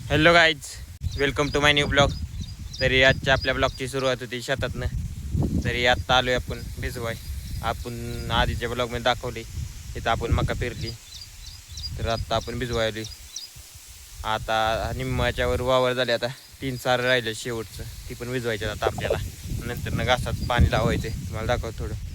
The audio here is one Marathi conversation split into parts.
Hello guys, welcome to my new blog. तरी आजच्या आपल्या ब्लॉगची सुरुवात होती शेतातनं. तरी आत्ता आलो आहे आपण भिजवाय. आपण आधीच्या ब्लॉगमध्ये दाखवले इथं आपण मका पेरली. तर आत्ता आपण भिजवाय आली. आता निम्माच्यावर वावर झाले. आता 3-4 राहिलं शेवटचं, ती पण भिजवायचं आता आपल्याला. नंतर घासात पाणी लावायचं. तुम्हाला दाखवतो थोडं.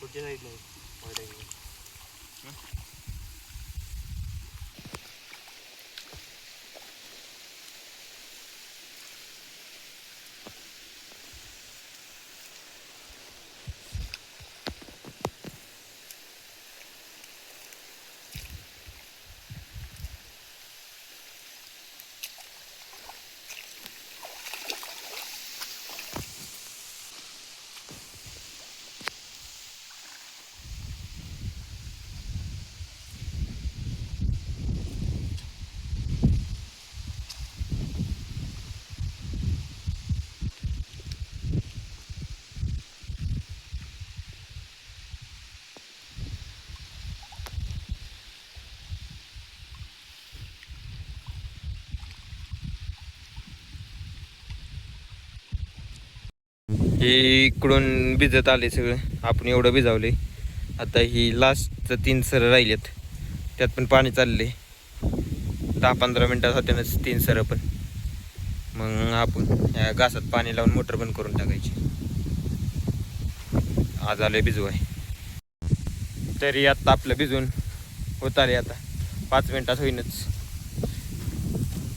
कुठे जायचं नाही. हे इकडून भिजत आले सगळं. आपण एवढं भिजावले. आता ही लास्टचं 3 सरं राहिलेत, त्यात पण पाणी चालले. 10-15 मिनटात होत्यानंच 3 सरं पण. मग आपण ह्या घासात पाणी लावून मोटर बंद करून टाकायची. आज आले भिजवाय. तरी आत्ता आपलं भिजून होत आले. आता 5 मिनटात होईनच.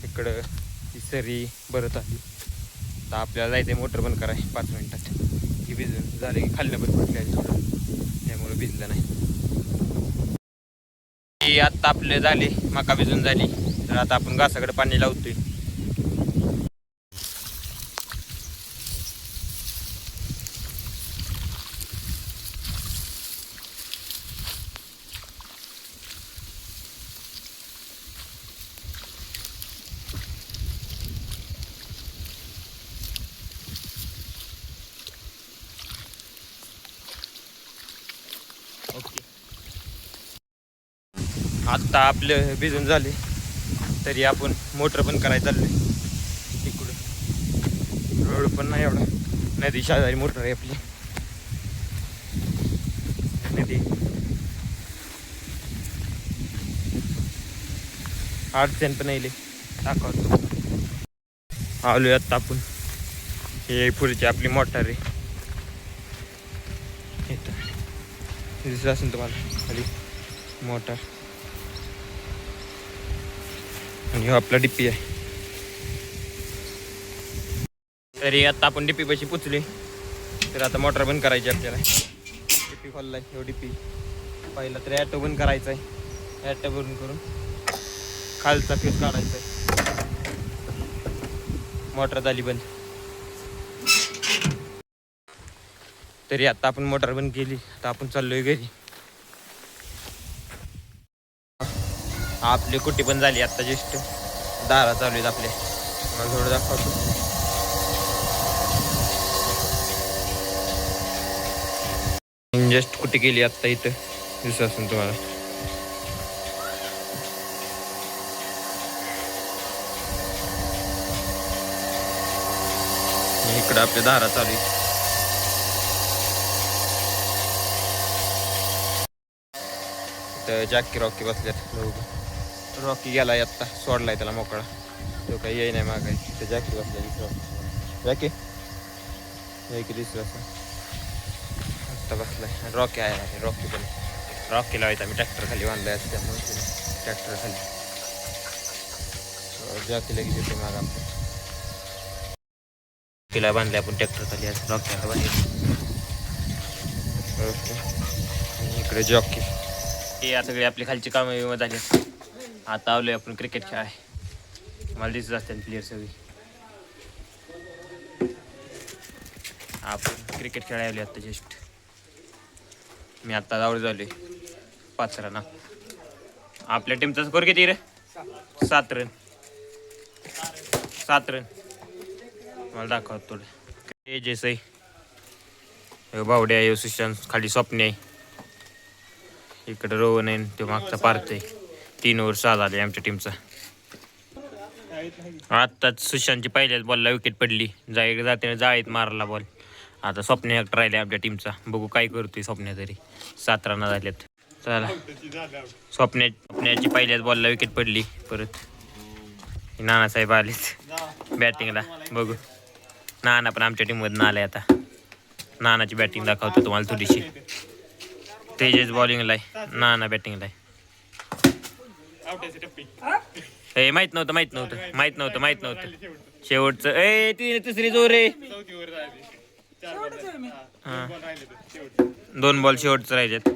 इकडं ती सरी भरत आली. तर आपल्याला जायचं मोटर बंद कराय 5 मिनटात. की भिजून झाले की खाल्लं पण फुटले थोडं, त्यामुळे भिजलं नाही. की आत्ता आपले झाले मका भिजून झाली. तर आता आपण घासाकडे पाणी लावतोय. ओके, आत्ता आपलं भिजून झाले. तरी आपण मोटर पण करायला चाललोय. इकडं रोड पण नाही एवढा, नदी शेजारी मोटर आहे आपली. नदी अडचण पण येईल दाखवतो. आलोय आत्ता आपण. हे पुढची आपली मोटर आहे. इथं दिसत असेल तुम्हाला खाली मोटर. आणि हा आपला डिप्पी आहे. तरी आता आपण डिप्पी पाशी पोचले. तर आता मोटर बंद करायची आपल्याला. डिप्पी खोललाय. हो डिप्पी पहिला तर ॲटो बंद करायचा आहे. ॲटो बंद करून खालचा फ्यूज काढायचा आहे. मोटर झाली बंद. तरी आता आपण मोटर बंद केली. आता आपण चाललोय घरी. आपली कुट्टी पण झाली आता. जस्ट दारा चालू आहेत आपल्या. मला थोडं दाखवतो. जस्ट कुठे केली आत्ता. इथं दिसत असेल तुम्हाला. इकडं आपल्या दारा चालू आहे. तर जॅकी रॉकी बसल्यात. रॉकी गेलाय आत्ता, सोडलाय त्याला मोकळा. तो काही येई नाही मागाय. तर जॅकी बसल्या. जॅकी जॅकी दिसलं असं आत्ता बसलाय. रॉकी आहे. रॉकी पण रॉकी लावायचा. आम्ही ट्रॅक्टर खाली बांधलाय असं, त्यामुळे ट्रॅक्टर खाली जॅकीला घेतो माग. आपण तिला बांधले आपण ट्रॅक्टर खाली. रॉकीला बांधले. आणि इकडे जॉकी. हे सगळे आपली खालची कामं विमा झाली. आता आलोय आपण क्रिकेट खेळाय. मला दिसत असतात प्लेयर सगळी. आपण क्रिकेट खेळायला आता जस्ट. मी आता जवळ झालोय 5 रन. आपल्या टीमचा स्कोर किती रे? 7 रन. 7 रन. मला दाखवत थोडं. हे जैसे बावड्या आहे, सुशांत खाली स्वप्ने आहे, इकडे रोहन आहे, तो मागचा पार्थ आहे. 3 ओव्हर 6 झाले आमच्या टीमचा. आत्ताच सुशांतची पहिल्याच बॉलला विकेट पडली. जाते जाळीत मारला बॉल. आता स्वप्ने एकटा राहिले आपल्या टीमचा. बघू काय करतोय स्वप्ने तरी. 7 रन झालेत. चला स्वप्न्याची पहिल्याच बॉलला विकेट पडली. परत नानासाहेब आलेत बॅटिंगला. बघू नाना पण आमच्या टीममधून आलाय. आता नानाची बॅटिंग दाखवतो तुम्हाला थोडीशी. तेजस बॉलिंगला आहे, नाना बॅटिंगला आहे. ए माहित नव्हतं शेवटचं. ए तिसरी जोर रे. 2 बॉल शेवटचं राहिलेत.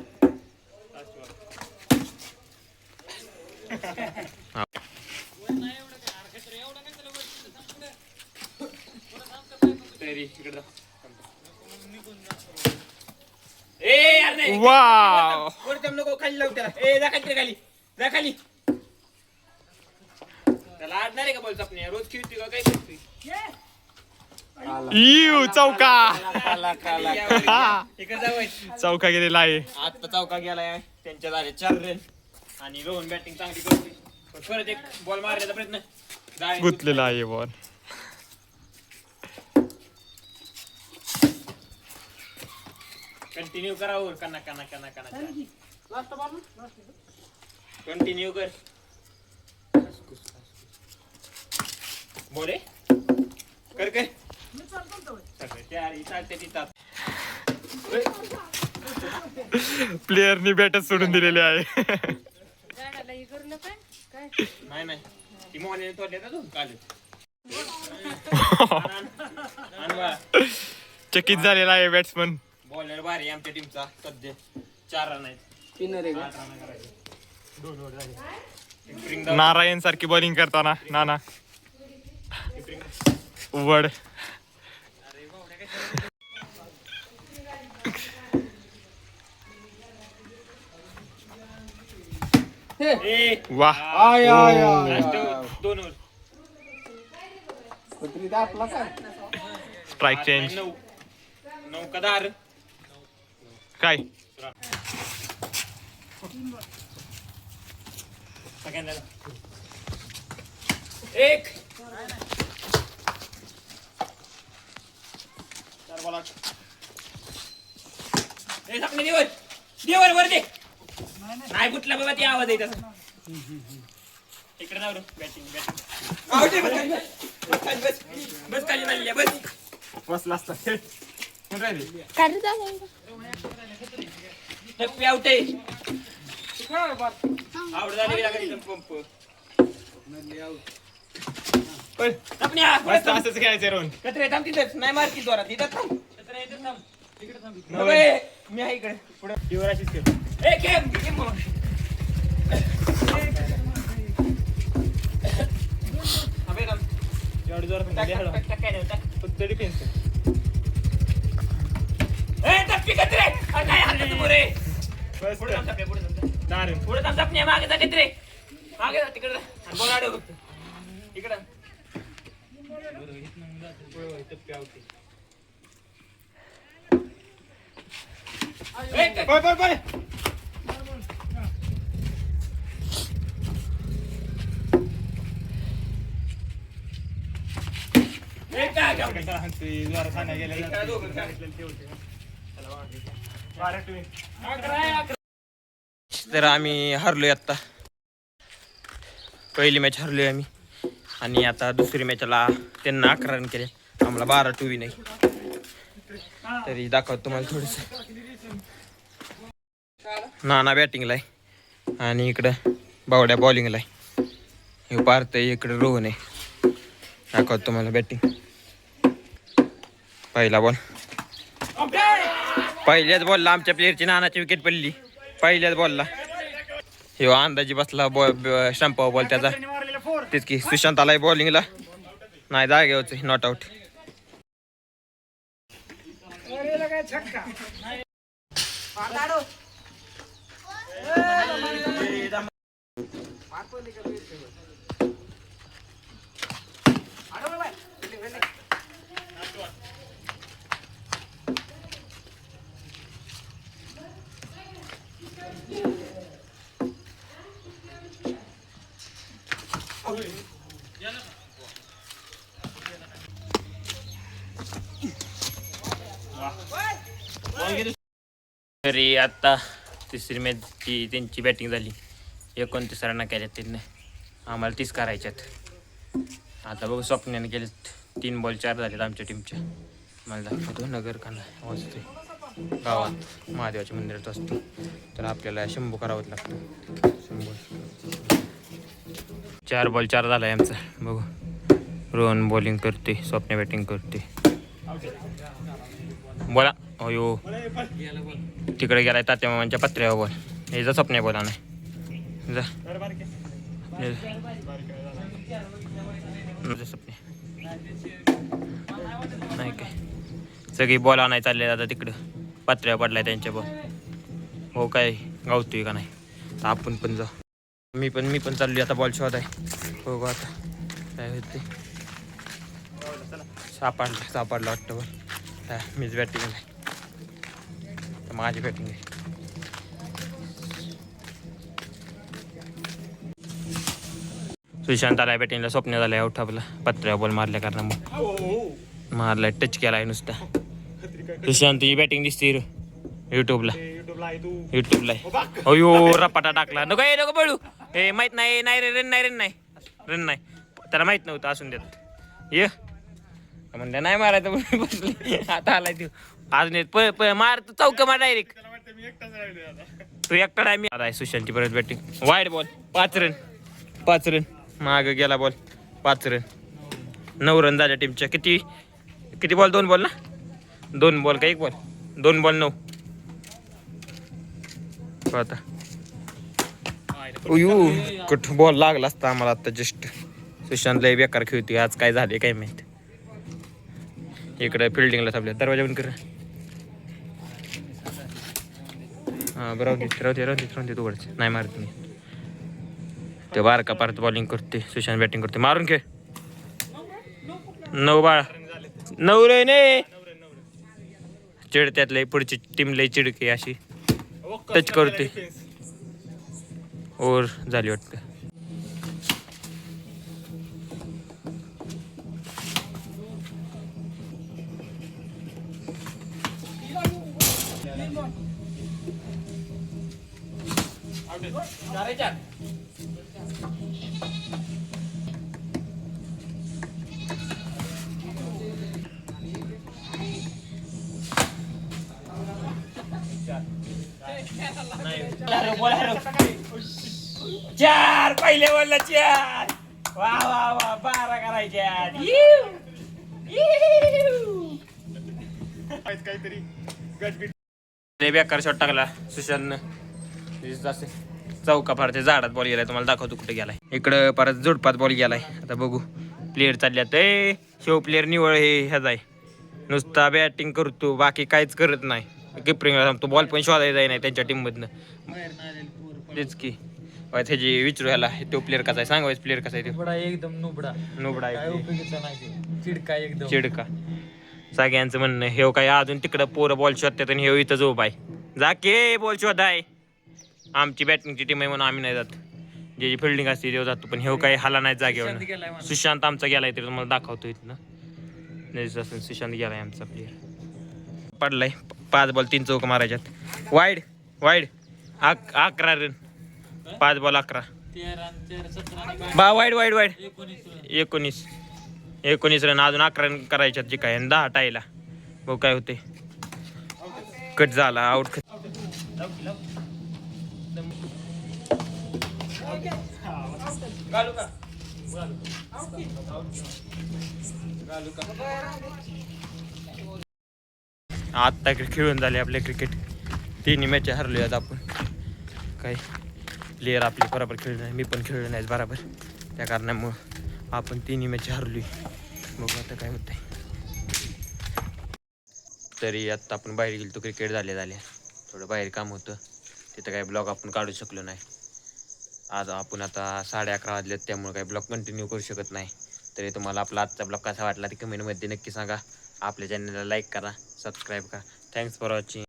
वाव नको खाली लावू त्याला. ए जा खाली जा खाली. त्याला आडणार आहे का बॉल? स्वप्ने रोज खेळतोय का काय करतोय? चौका गेलेला आहे. आता चौका गेलाय. त्यांच्या झाले 4 रन. आणि रोहन बॅटिंग चांगली करते. परत एक बॉल मारण्याचा प्रयत्न गुंतलेला आहे बॉल. कंटिन्यू करा. कना कंटिन्यू कर. बोले कर प्लेयरनी बॅटच सोडून दिलेले आहे. नाही ती मोहन तोडले ना तू काल. चकित झालेला आहे बॅट्समन. बॉलर भारी आमच्या टीमचा. सध्या 4 रन आहेत. नारायण सारखी बॉलिंग करताना नाना उवड. वा 2 ओव्हर. Strike change. 9 का 10 काय एक 4 बॉल. देवर वर दे. नाही कुठला बाबा ते आवाज आहे तसा. इकडे जाऊ बॅटिंग बस खाली नाही बस. बसला असता. टप्पी आउट आहे. आउट झाली पंप. असंच खेळायचं रोहन. कचरे थांब तिथेच. नाही मारती जोरात. तिथं थांब. मी आहे इकडे पुढे. युवराशीच खेळ. एवढी जोरात फक्त डिफेन्स. टप्पी कचरे काय हरकत पुरे. पुढे थांब टप्पी. मागे जा कचरे. मागे जा तिकडे. बॉल आडव इकडं. टप्पी आउट. तर आम्ही हरलोय आता. पहिली मॅच हरलोय आम्ही. आणि आता दुसरी मॅचला त्यांना 11 रन केले. आम्हाला 12 टू विन आहे. तरी दाखवतो तुम्हाला थोडस. नाना बॅटिंगला आहे आणि इकडं बावड्या बॉलिंगला आहे. हे पार्थ आहे, इकडे रोहन आहे. दाखवतो तुम्हाला बॅटिंग. पहिला बॉल पहिल्याच बॉलला आमच्या प्लेअरची नानाची विकेट पडली पहिल्याच बॉलला. हे अंदाजी बसला स्टंपावर बॉल त्याचा. तेच की सुशांत आलाय बॉलिंगला. नाही जागेवरच नॉट आउट. तरी आता तिसरी मॅचची त्यांची बॅटिंग झाली. 29 रन केल्यात त्यांनी. आम्हाला 30 करायच्यात. आता बघू स्वप्नाने केले 3 बॉल 4 झालेत आमच्या टीमच्या. मला दाखवतो नगर खाना वाजते गावात महादेवाच्या मंदिरात असते. तर आपल्याला 100 करावंच लागतं. 4 बॉल 4 झाला आहे आमचा. बघू रोहन बॉलिंग करते, स्वप्न बॅटिंग करते. बोला अयो तिकडे गेलाय तात्या मामांच्या पत्र्यावर बॉल. हे जा स्वप्न बोला नाही जा स्वप्ने नाही काय सगळी बॉल आणाय चालले आता तिकडं पत्र्यावर पडलाय त्यांच्या बॉल. हो काय गावतोय का नाही तर आपण पण जाऊ. मी पण चालली आता बॉल शोध आहे. हो गा आता काय होते सापडला वाटतं बॉल. मीच बॅटिंग आहे माझी बॅटिंग आहे. सुशांत आलाय बॅटिंगला. स्वप्न झालाय आउट आपला पत्र्यावर बॉल मारल्या कारणामुळे मारलाय टच केलाय नुसता. सुशांतची बॅटिंग दिसते युट्यूबला अयो रपाटा टाकला. नको नको पळू. हे माहित नाही रन नाही त्याला माहित नव्हतं असून देत ये म्हणलं नाही मारायचं बसले. आता आलाय तू अजून मार तू चौक मार डायरेक्ट. तू एकटा नाही मी आलाय. सुशांतची परत बॅटिंग वाईड बॉल 5 रन माग गेला बॉल 5 रन. 9 रन झाल्या टीमच्या. किती बॉल 2 बॉल ना 2 बॉल का 1 बॉल 2 बॉल 9. आता कुठ बॉल लागला असता आम्हाला आता जस्ट. सुशांत लय बेकार खेळतोय आज. काय झाले काय माहित. इकडे फिल्डिंगला थांबल्या. दरवाजा बंद कर. हां बरोबर राहते तू नाही मारत मी. ते बारका पारत बॉलिंग करते. सुशांत बॅटिंग करते. मारून खेळ 9 बाळा 9 रे ने चिडत्यात लय. पुढची टीम लय चिडके अशी टच करते. ओव्हर झाली वाटतं. चार पहिले बोलला 4. वा 12 करायच्या. काहीतरी बेकार शॉट टाकला सुशांतनं. चौका फारच्या झाडात बॉल गेलाय. तुम्हाला दाखवतो कुठे गेलाय. इकडं परत जोडपात बॉल गेलाय. आता बघू प्लेअर चालल्यात. शो प्लेअर निवळ हे ह्याचा आहे. नुसता बॅटिंग करतो बाकी काहीच करत नाही. किपरिंगला सांगतो बॉल पण शोधायचा नाही त्यांच्या टीममधनं. तेच की त्याची विचारू ह्याला तो प्लेअर कसा आहे सांगायचं. प्लेअर कसा आहे तो एकदम नुबडा आहे. चिडका सगळ्यांचं म्हणणं हे काय अजून तिकडं पोरं बॉल शोधतात आणि हे इथं झोप आहे. जा के बॉल शोधाय. आमची बॅटिंगची टीम आहे म्हणून आम्ही नाही जात. ज्याची फिल्डिंग असते तेव्हा जातो. पण हे काही हाला नाही जागेवर. सुशांत आमचा गेलाय तरी तुम्हाला दाखवतो इथनं. सुशांत गेलाय आमचा प्लेअर. पडलाय 5 बॉल 3 चौक मारायच्यात. Wide 11 run 5 ball 11. Wide 19 run अजून 11 रन करायच्यात. जे काय 10 टायला बघू काय होते. कट झाला आउट. आत्ता खेळून झाले आपले क्रिकेट. तिन्ही मॅच हरलो आहेत आपण. काही प्लेयर आपले बरोबर खेळले नाही, मी पण खेळलो नाही बरोबर. त्या कारणामुळं आपण तिन्ही मॅच हरलोय. बघू आता काय होतंय. तरी आत्ता आपण बाहेर गेलो तो क्रिकेट झाल्या थोडं बाहेर काम होतं, तिथं काही ब्लॉग आपण काढू शकलो नाही. आज आपण आता 11:30 वाजलेत, त्यामुळे काही ब्लॉग कंटिन्यू करू शकत नाही. तरी तुम्हाला आपला आजचा ब्लॉग कसा वाटला ते कमेंटमध्ये नक्की सांगा. आपल्या चॅनलला लाईक करा, सबस्क्राईब करा. Thanks for watching.